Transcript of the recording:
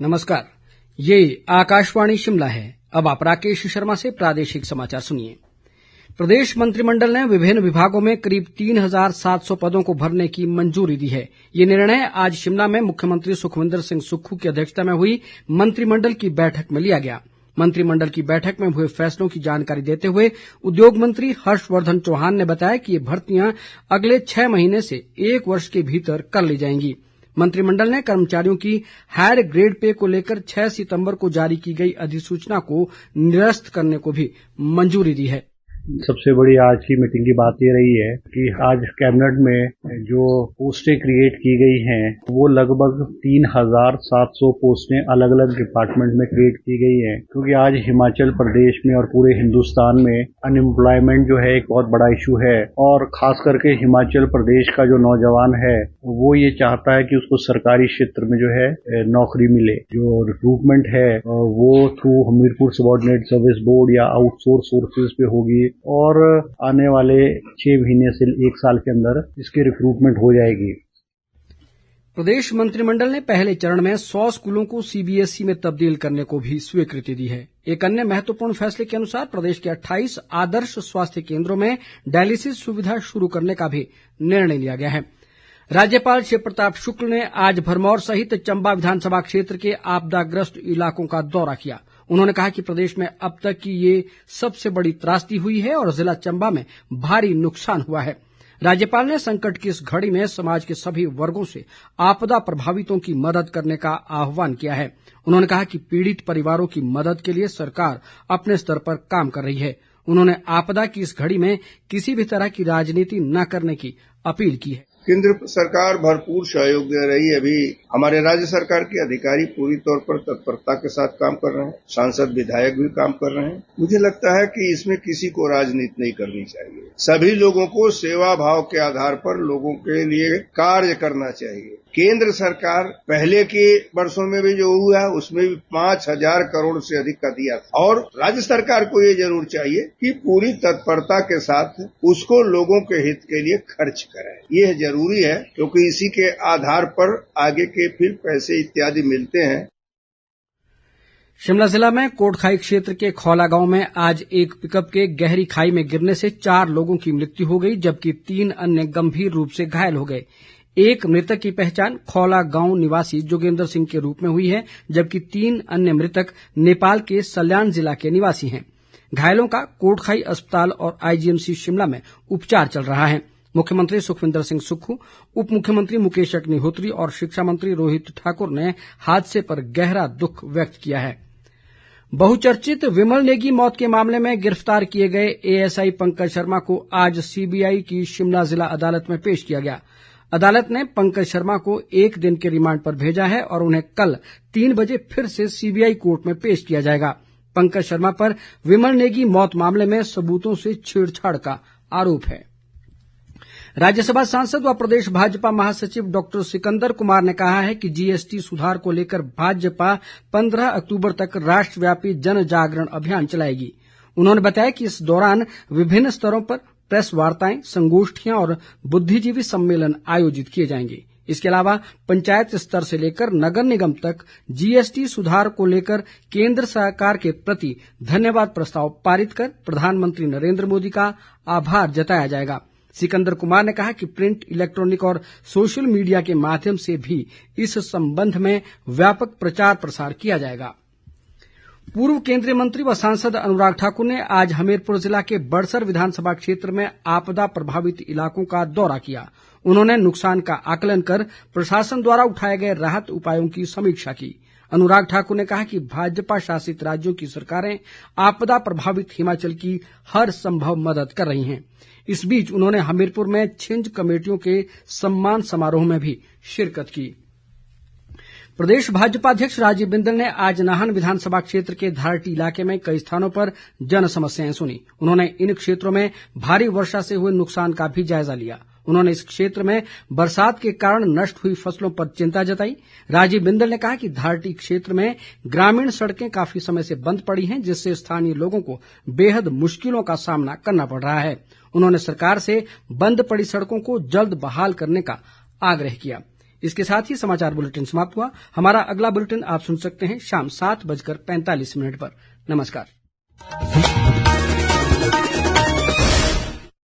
नमस्कार, ये आकाशवाणी शिमला है। अब आप राकेश शर्मा से प्रादेशिक समाचार सुनिए। प्रदेश मंत्रिमंडल ने विभिन्न विभागों में करीब 3,700 पदों को भरने की मंजूरी दी है। ये निर्णय आज शिमला में मुख्यमंत्री सुखविंदर सिंह सुक्खू की अध्यक्षता में हुई मंत्रिमंडल की बैठक में लिया गया। मंत्रिमंडल की बैठक में हुए फैसलों की जानकारी देते हुए उद्योग मंत्री हर्षवर्धन चौहान ने बताया कि ये भर्तियां अगले 6 महीने से 1 वर्ष के भीतर कर ली जाएंगी। मंत्रिमंडल ने कर्मचारियों की हायर ग्रेड पे को लेकर 6 सितंबर को जारी की गई अधिसूचना को निरस्त करने को भी मंजूरी दी है। सबसे बड़ी आज की मीटिंग की बात ये रही है कि आज कैबिनेट में जो पोस्टें क्रिएट की गई हैं वो लगभग 3,700 पोस्टें अलग अलग डिपार्टमेंट में क्रिएट की गई हैं, क्योंकि आज हिमाचल प्रदेश में और पूरे हिंदुस्तान में अनएम्प्लॉयमेंट जो है एक बहुत बड़ा इशू है। और खास करके हिमाचल प्रदेश का जो नौजवान है वो ये चाहता है कि उसको सरकारी क्षेत्र में जो है नौकरी मिले। जो रिक्रूटमेंट है वो through Hamirpur subordinate service board या आउटसोर्स सोर्सेज पे होगी और आने वाले 6 महीने से 1 साल के अंदर इसकी रिक्रूटमेंट हो जाएगी। प्रदेश मंत्रिमंडल ने पहले चरण में 100 स्कूलों को सीबीएसई में तब्दील करने को भी स्वीकृति दी है। एक अन्य महत्वपूर्ण फैसले के अनुसार प्रदेश के 28 आदर्श स्वास्थ्य केंद्रों में डायलिसिस सुविधा शुरू करने का भी निर्णय लिया गया है। राज्यपाल शिव प्रताप शुक्ल ने आज भरमौर सहित चंबा विधानसभा क्षेत्र के आपदाग्रस्त इलाकों का दौरा किया। उन्होंने कहा कि प्रदेश में अब तक की ये सबसे बड़ी त्रासदी हुई है और जिला चंबा में भारी नुकसान हुआ है। राज्यपाल ने संकट की इस घड़ी में समाज के सभी वर्गों से आपदा प्रभावितों की मदद करने का आह्वान किया है। उन्होंने कहा कि पीड़ित परिवारों की मदद के लिए सरकार अपने स्तर पर काम कर रही है। उन्होंने आपदा की इस घड़ी में किसी भी तरह की राजनीति न करने की अपील की है। केंद्र सरकार भरपूर सहयोग दे रही है। अभी हमारे राज्य सरकार के अधिकारी पूरी तौर पर तत्परता के साथ काम कर रहे हैं। सांसद विधायक भी काम कर रहे हैं। मुझे लगता है कि इसमें किसी को राजनीति नहीं करनी चाहिए। सभी लोगों को सेवा भाव के आधार पर लोगों के लिए कार्य करना चाहिए। केंद्र सरकार पहले के वर्षों में भी जो हुआ है उसमें भी 5,000 करोड़ से अधिक का दिया था और राज्य सरकार को ये जरूर चाहिए कि पूरी तत्परता के साथ उसको लोगों के हित के लिए खर्च कराए। ये जरूरी है क्योंकि इसी के आधार पर आगे के फिर पैसे इत्यादि मिलते हैं। शिमला जिला में कोटखाई क्षेत्र के खौला गांव में आज एक पिकअप के गहरी खाई में गिरने से 4 लोगों की मृत्यु हो गई, जबकि 3 अन्य गंभीर रूप से घायल हो गए। एक मृतक की पहचान खौला गांव निवासी जोगेंद्र सिंह के रूप में हुई है, जबकि 3 अन्य मृतक नेपाल के सल्यान जिला के निवासी हैं। घायलों का कोटखाई अस्पताल और आईजीएमसी शिमला में उपचार चल रहा है। मुख्यमंत्री सुखविंदर सिंह सुक्खू, उप मुख्यमंत्री मुकेश अग्निहोत्री और शिक्षा मंत्री रोहित ठाकुर ने हादसे पर गहरा दुख व्यक्त किया है। बहुचर्चित विमल नेगी मौत के मामले में गिरफ्तार किए गए एएसआई पंकज शर्मा को आज सीबीआई की शिमला जिला अदालत में पेश किया गया। अदालत ने पंकज शर्मा को 1 दिन के रिमांड पर भेजा है और उन्हें कल 3 बजे फिर से सीबीआई कोर्ट में पेश किया जाएगा। पंकज शर्मा पर विमल नेगी मौत मामले में सबूतों से छेड़छाड़ का आरोप है। राज्यसभा सांसद व प्रदेश भाजपा महासचिव डॉक्टर सिकंदर कुमार ने कहा है कि जीएसटी सुधार को लेकर भाजपा 15 अक्टूबर तक राष्ट्रव्यापी जन जागरण अभियान चलाएगी। उन्होंने बताया कि इस दौरान विभिन्न स्तरों पर प्रेस वार्ताएं, संगोष्ठियां और बुद्धिजीवी सम्मेलन आयोजित किए जाएंगे। इसके अलावा पंचायत स्तर से लेकर नगर निगम तक जीएसटी सुधार को लेकर केंद्र सरकार के प्रति धन्यवाद प्रस्ताव पारित कर प्रधानमंत्री नरेंद्र मोदी का आभार जताया जाएगा। सिकंदर कुमार ने कहा कि प्रिंट, इलेक्ट्रॉनिक और सोशल मीडिया के माध्यम से भी इस संबंध में व्यापक प्रचार प्रसार किया जाएगा। पूर्व केंद्रीय मंत्री व सांसद अनुराग ठाकुर ने आज हमीरपुर जिला के बड़सर विधानसभा क्षेत्र में आपदा प्रभावित इलाकों का दौरा किया। उन्होंने नुकसान का आकलन कर प्रशासन द्वारा उठाए गए राहत उपायों की समीक्षा की। अनुराग ठाकुर ने कहा कि भाजपा शासित राज्यों की सरकारें आपदा प्रभावित हिमाचल की हर संभव मदद कर रही हैं। इस बीच उन्होंने हमीरपुर में छिंज कमेटियों के सम्मान समारोह में भी शिरकत की। प्रदेश भाजपा अध्यक्ष राजीव बिंदल ने आज नाहन विधानसभा क्षेत्र के धारटी इलाके में कई स्थानों पर जन समस्याएं सुनी। उन्होंने इन क्षेत्रों में भारी वर्षा से हुए नुकसान का भी जायजा लिया। उन्होंने इस क्षेत्र में बरसात के कारण नष्ट हुई फसलों पर चिंता जताई। राजीव बिंदल ने कहा कि धारटी क्षेत्र में ग्रामीण सड़कें काफी समय से बंद पड़ी हैं, जिससे स्थानीय लोगों को बेहद मुश्किलों का सामना करना पड़ रहा है। उन्होंने सरकार से बंद पड़ी सड़कों को जल्द बहाल करने का आग्रह किया। इसके साथ ही समाचार बुलेटिन समाप्त हुआ। हमारा अगला बुलेटिन आप सुन सकते हैं शाम 7:45 पर। नमस्कार।